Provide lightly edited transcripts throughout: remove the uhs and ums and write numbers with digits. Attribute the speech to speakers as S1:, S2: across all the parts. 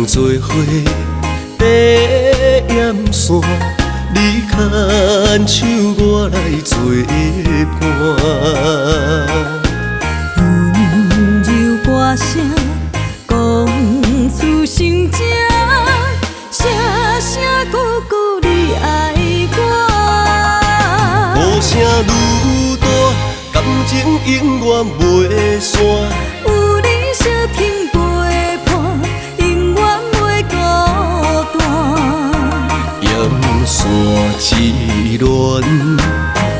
S1: 人做伙爬岩山，你牵手我来做伴。
S2: 温柔歌声讲出心情，声声句句你爱我。
S1: 歌声愈大，感情永远袂散。
S2: 有你相挺陪伴，永远袂孤单。
S1: 阳山之恋，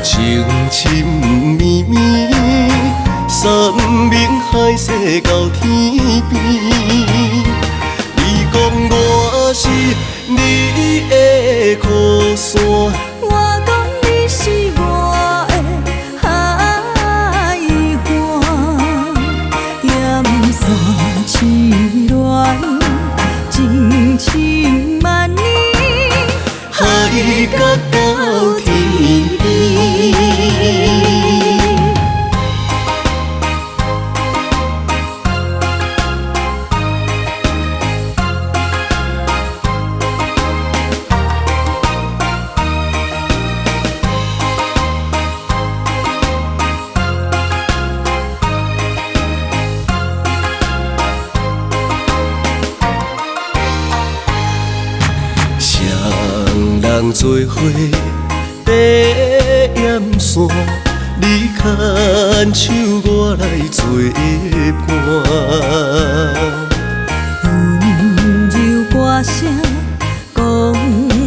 S1: 情深绵绵，山盟海誓到天边。你讲我是你的靠山，
S2: 我讲你是我的海岸，盐山痴恋，情深万年，
S1: 海角到天边。人做伙爬岩山，你牵手我来做伴。
S2: 温柔歌声讲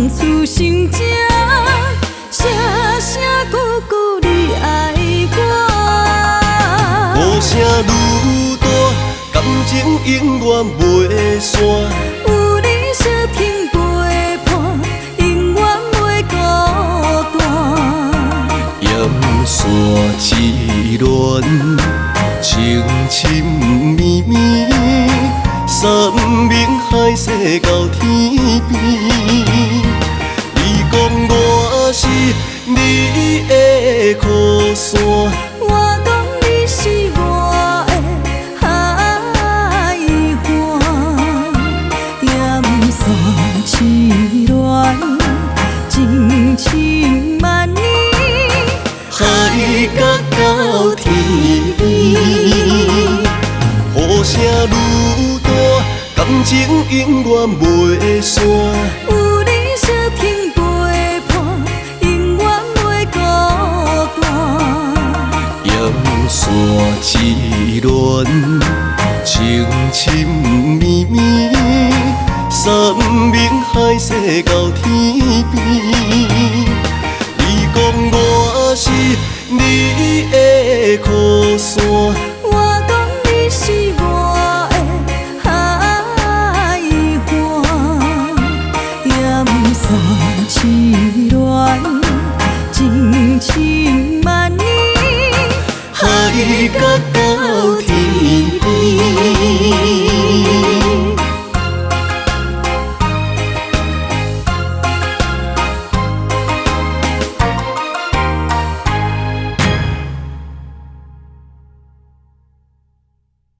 S2: 出心情，声声句句你爱我。
S1: 歌声愈大，感情永远袂散。
S2: 有你相挺陪伴，永远袂孤单。
S1: 阳山之恋，情深绵绵，山盟海誓到天边。你讲我是你的靠山，
S2: 我讲你是我的海岸，盐山痴恋，情深万年，
S1: 海角到天边。雨声愈大，感情永远袂散。
S2: 有你相挺陪伴，永远袂孤单。
S1: 阳山之恋，情深绵绵，山盟海誓到天边。你讲我是你的靠山，